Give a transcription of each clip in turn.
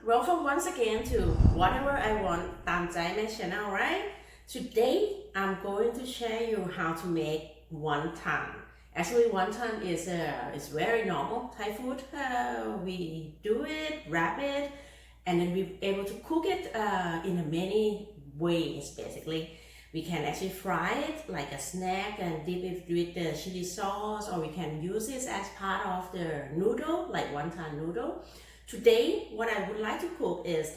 welcome once again to Whatever I Want ตามใจแม่ channel, right? Today I'm going to share you how to make wonton. Actually, wonton is very normal Thai food. We do it, wrap it, and then we're able to cook it in many ways. Basically, we can actually fry it like a snack and dip it with the chili sauce, or we can use it as part of the noodle, like wonton noodle. Today, what I would like to cook is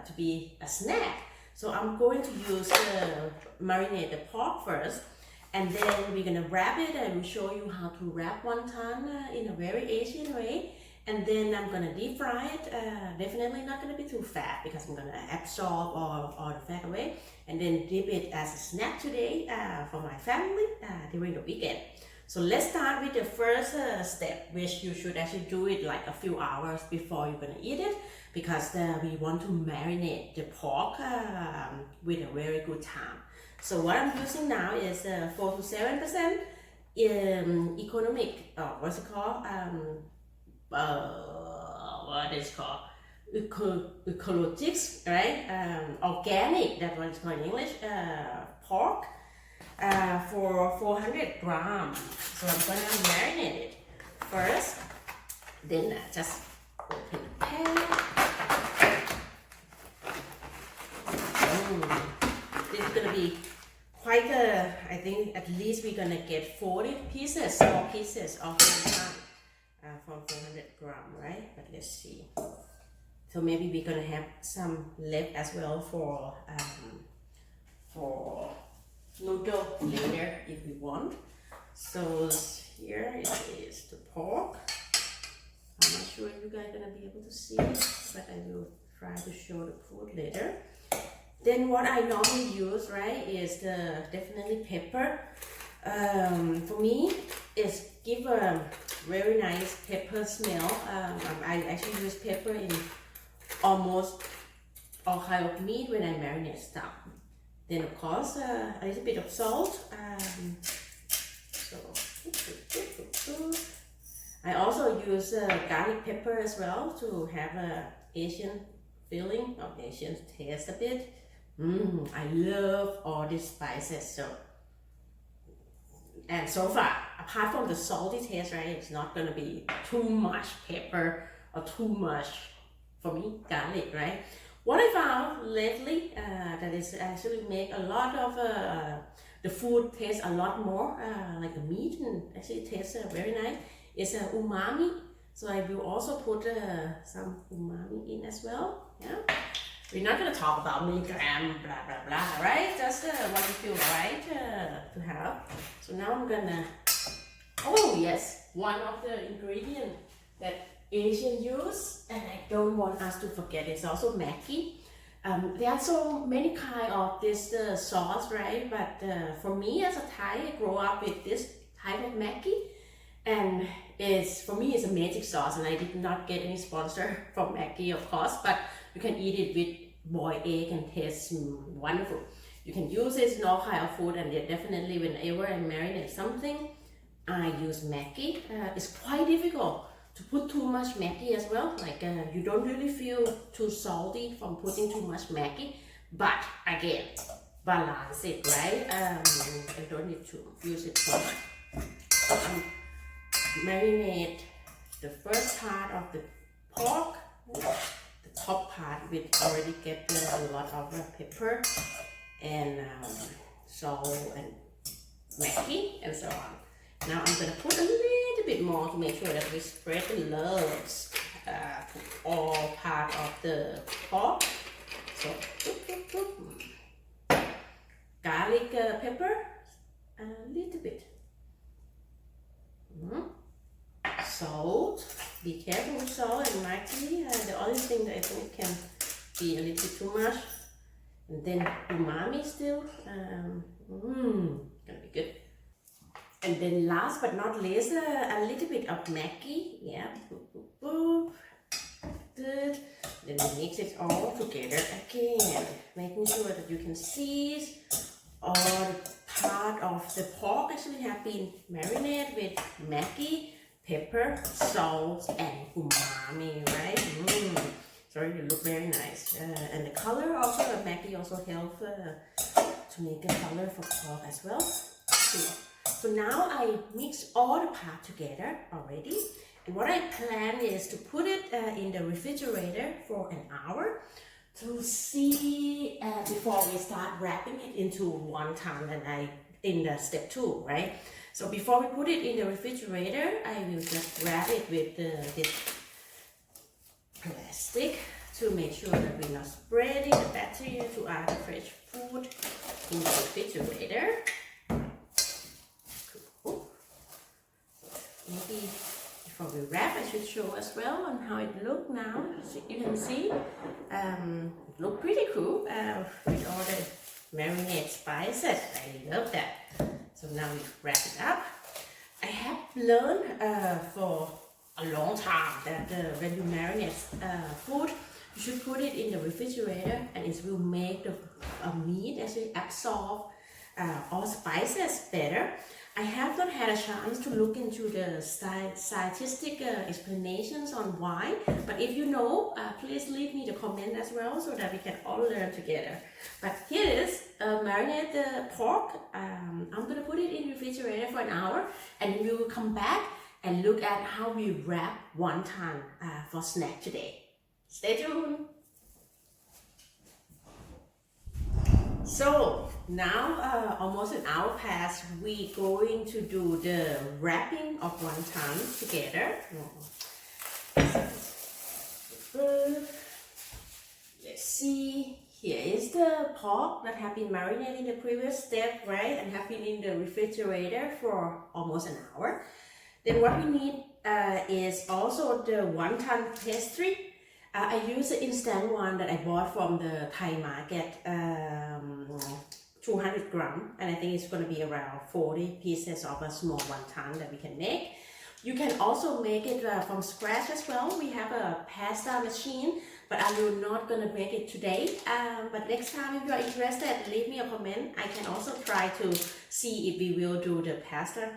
to be a snack. So I'm going to use marinate the pork first, and then we're gonna wrap it. I will show you how to wrap wonton in a very Asian way. And then I'm gonna deep fry it. Definitely not gonna be too fat because I'm gonna absorb all the fat away. And then dip it as a snack today for my family during the weekend. So let's start with the first step, which you should actually do it like a few hours before you're gonna eat it, because we want to marinate the pork with a very good time. So what I'm using now is 4 to 7% economic, what's it called? What is called? Ecologics, right? Organic, that's what it's called in English, pork. For 400 grams. So I'm going to marinate it first. Then just open the pan. This is going to be quite I think at least we're going to get 40 pieces, small pieces of wonton from 400 grams, right? But let's see. So maybe we're going to have some left as well for noodle later if we want. So here it is the pork. I'm not sure if you guys are gonna be able to see it, but I will try to show the food later. Then what I normally use, right, is definitely pepper. For me, it's give a very nice pepper smell. I actually use pepper in almost all kind of meat when I marinate stuff. Then of course a little bit of salt. I also use garlic pepper as well to have a Asian feeling, or Asian taste a bit. I love all these spices. And so far, apart from the salty taste, right, it's not gonna be too much pepper or too much, for me, garlic, right? What I found lately that is actually make a lot of the food taste a lot more like the meat, and actually tastes very nice. It's umami, so I will also put some umami in as well. Yeah, we're not gonna talk about milligram, blah blah blah, right? Just what you feel right to have. So now I'm gonna. Oh yes, one of the ingredients that Asian use, and I don't want us to forget, it's also Maggi. There are so many kind of this sauce, right? But for me as a Thai, I grew up with this type of Maggi, and for me it's a magic sauce, and I did not get any sponsor from Maggi, of course, but you can eat it with boiled egg and tastes wonderful. You can use it in all kind of food, and definitely whenever I marinate something, I use Maggi. It's quite difficult to put too much Maggi as well, like you don't really feel too salty from putting too much Maggi, but again, balance it, right? I don't need to use it too much. Marinate the first part of the pork, the top part, which already get a lot of pepper and salt and Maggi and so on. Now I'm going to put a little bit more to make sure that we spread the loves to all part of the pork. So garlic pepper, a little bit. Salt. Be careful with salt and Maggi. The only thing that I think can be a little bit too much. And then umami still. Gonna be good. And then last but not least, a little bit of Maggi. Yeah. Good. Then we mix it all together again, making sure that you can see all the part of the pork actually have been marinated with Maggi, pepper, salt, and umami, right? So So it look very nice. And the color also, Maggie also help to make a color for pork as well. So now I mix all the part together already. And what I plan is to put it in the refrigerator for an hour to see before we start wrapping it into wonton and in the step 2, right? So before we put it in the refrigerator, I will just wrap it with this plastic to make sure that we're not spreading the bacteria to other fresh food in the refrigerator. Cool. Maybe before we wrap, I should show as well on how it looks now. So you can see it looks pretty cool with all the marinade spices. I love that. So now we wrap it up. I have learned for a long time that when you marinate food, you should put it in the refrigerator and it will make the meat actually absorb all spices better. I have not had a chance to look into the scientific explanations on why, but if you know, please leave me the comment as well so that we can all learn together. But here it is, marinate the pork. I'm gonna put it in the refrigerator for an hour and we will come back and look at how we wrap wonton for snack today. Stay tuned! So now almost an hour passed, we're going to do the wrapping of wonton together. Let's see, here is the pork that have been marinated in the previous step, right? And have been in the refrigerator for almost an hour. Then what we need is also the wonton pastry. I use the instant one that I bought from the Thai market, 200 grams, and I think it's going to be around 40 pieces of a small wonton that we can make. You can also make it from scratch as well. We have a pasta machine, but I will not going to make it today. But next time, if you are interested, leave me a comment. I can also try to see if we will do the pasta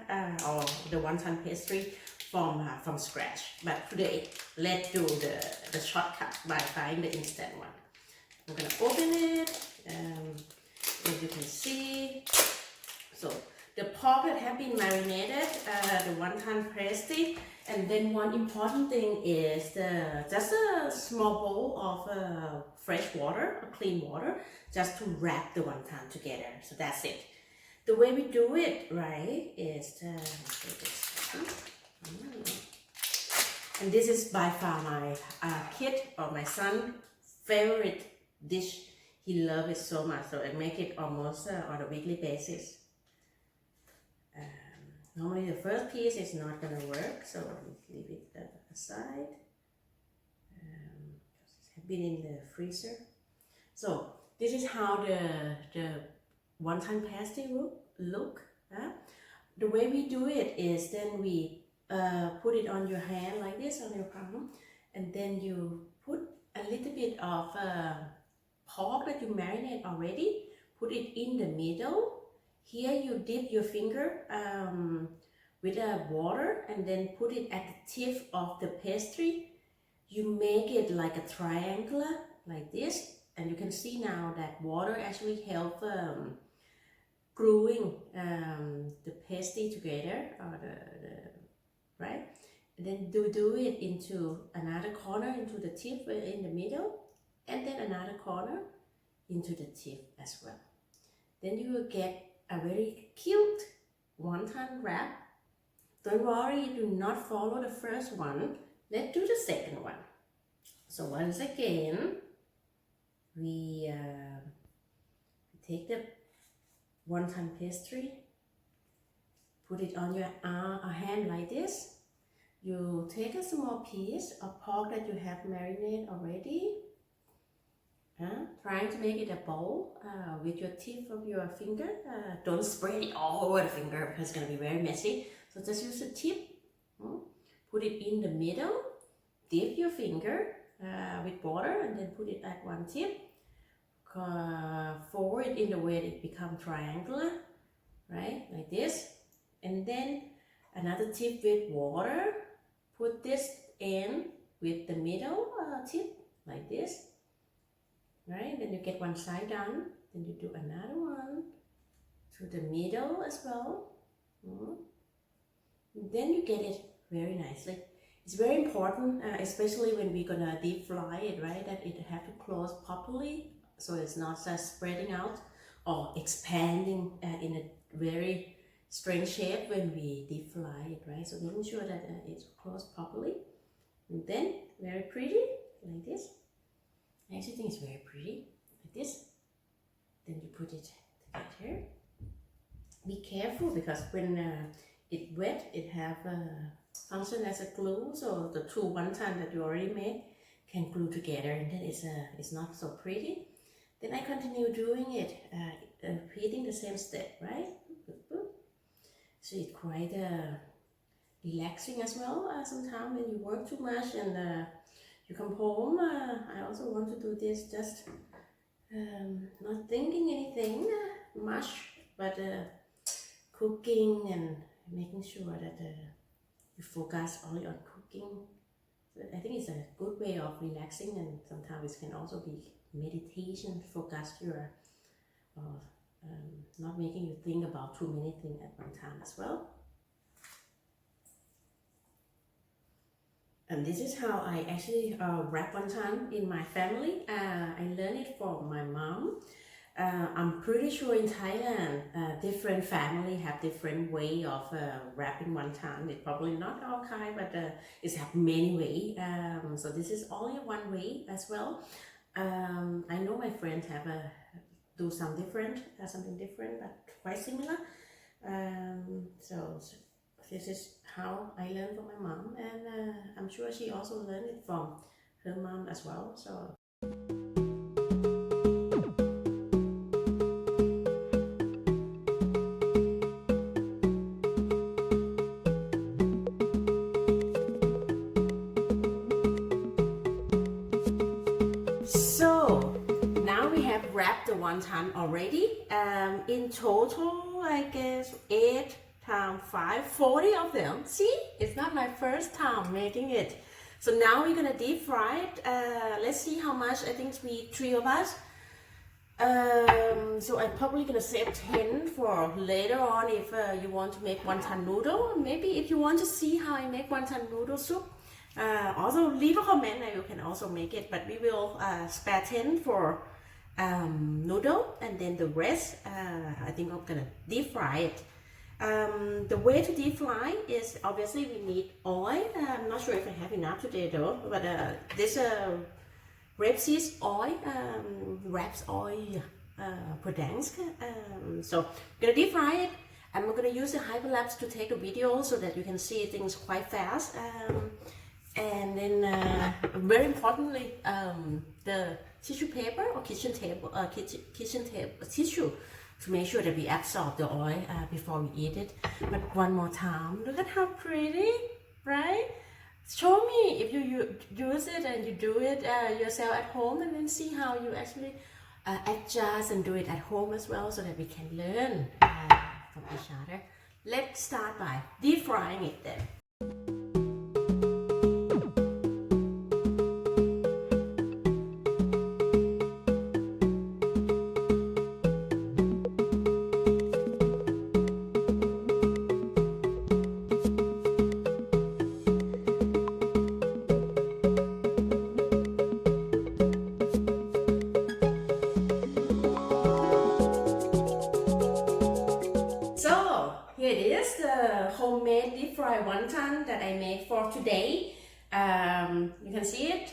or the wonton pastry from scratch. But today, let's do the shortcut by buying the instant one. I'm gonna open it, as you can see. So the pork that have been marinated, the wonton pastry, and then one important thing is just a small bowl of fresh water, clean water, just to wrap the wonton together. So that's it. The way we do it, right, is and this is by far my kid or my son favorite dish. He loves it so much, so I make it almost on a weekly basis. Normally the first piece is not gonna work, so I'll leave it aside. It's been in the freezer. So this is how the wonton pastry will look. The way we do it is then we put it on your hand like this, on your palm, and then you put a little bit of pork that you marinate already, put it in the middle. Here you dip your finger with water and then put it at the tip of the pastry. You make it like a triangular, like this, and you can see now that water actually helps gluing the pastry together, or right? And then do it into another corner, into the tip in the middle, and then another corner into the tip as well. Then you will get a very cute wonton wrap. Don't worry, do not follow the first one. Let's do the second one. So once again, we take the wonton pastry, put it on your hand like this. You take a small piece of pork that you have marinated already, trying to make it a bowl with your tip of your finger. Don't spread it all over the finger because it's going to be very messy. So just use the tip, put it in the middle, dip your finger with water and then put it at one tip. Fold it in the way that it becomes triangular, right, like this. And then another tip with water, put this in with the middle tip like this, right? Then you get one side done, then you do another one to the middle as well. Then you get it very nicely. It's very important, especially when we're gonna deep fry it, right? That it have to close properly, so it's not just spreading out or expanding in a very strange shape when we deep fry it, right? So making sure that it's closed properly, and then very pretty like this. I actually think it's very pretty like this. Then you put it together. Be careful because when it wet, it have function as a glue, so the two wonton that you already made can glue together, and then it's not so pretty. Then I continue doing it, repeating the same step, right? So it's quite relaxing as well. Sometimes when you work too much and you come home, I also want to do this, just not thinking anything much, but cooking and making sure that you focus only on cooking. So I think it's a good way of relaxing, and sometimes it can also be meditation, focus your not making you think about too many things at one time as well. And this is how I actually wrap wonton in my family. I learned it from my mom. I'm pretty sure in Thailand, different family have different way of wrapping wonton. It's probably not all Thai, but it's have many way. So this is only one way as well. I know my friends have do something different, but quite similar. So this is how I learned from my mom, and I'm sure she also learned it from her mom as well. So. Wrapped the wonton already. In total, I guess 8 times 5, 40 of them. See, it's not my first time making it. So now we're gonna deep fry it. Let's see how much. I think we 3 of us. So I'm probably gonna save 10 for later on if you want to make wonton noodle. Maybe if you want to see how I make wonton noodle soup. Also leave a comment and you can also make it, but we will spare 10 for noodle, and then the rest I think I'm gonna deep fry it. The way to deep fry is obviously we need oil. I'm not sure if I have enough today though, but this rapeseed oil, raps oil Gdansk. So I'm gonna deep fry it. I'm gonna use the hyperlapse to take a video so that you can see things quite fast. And then very importantly, the tissue paper or kitchen tissue to make sure that we absorb the oil before we eat it. But one more time, look at how pretty, right? Show me if you use it and you do it yourself at home, and then see how you actually adjust and do it at home as well, so that we can learn from each other. Let's start by deep frying it then. Here it is, the homemade deep fried wonton that I made for today. You can see it.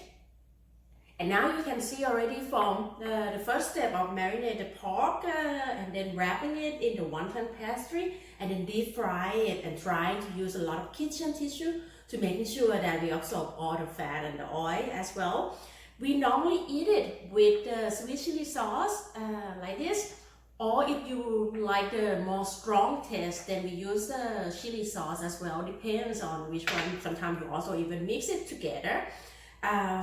And now you can see already from the first step of marinate the pork and then wrapping it in the wonton pastry and then deep fry it, and trying to use a lot of kitchen tissue to making sure that we absorb all the fat and the oil as well. We normally eat it with sweet chili sauce like this. Or if you like the more strong taste, then we use the chili sauce as well. Depends on which one. Sometimes you also even mix it together.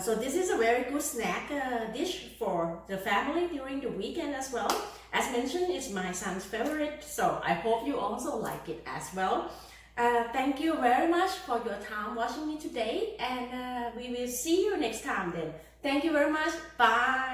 So this is a very good snack dish for the family during the weekend as well. As mentioned, it's my son's favorite, so I hope you also like it as well. Thank you very much for your time watching me today, and we will see you next time then. Thank you very much. Bye.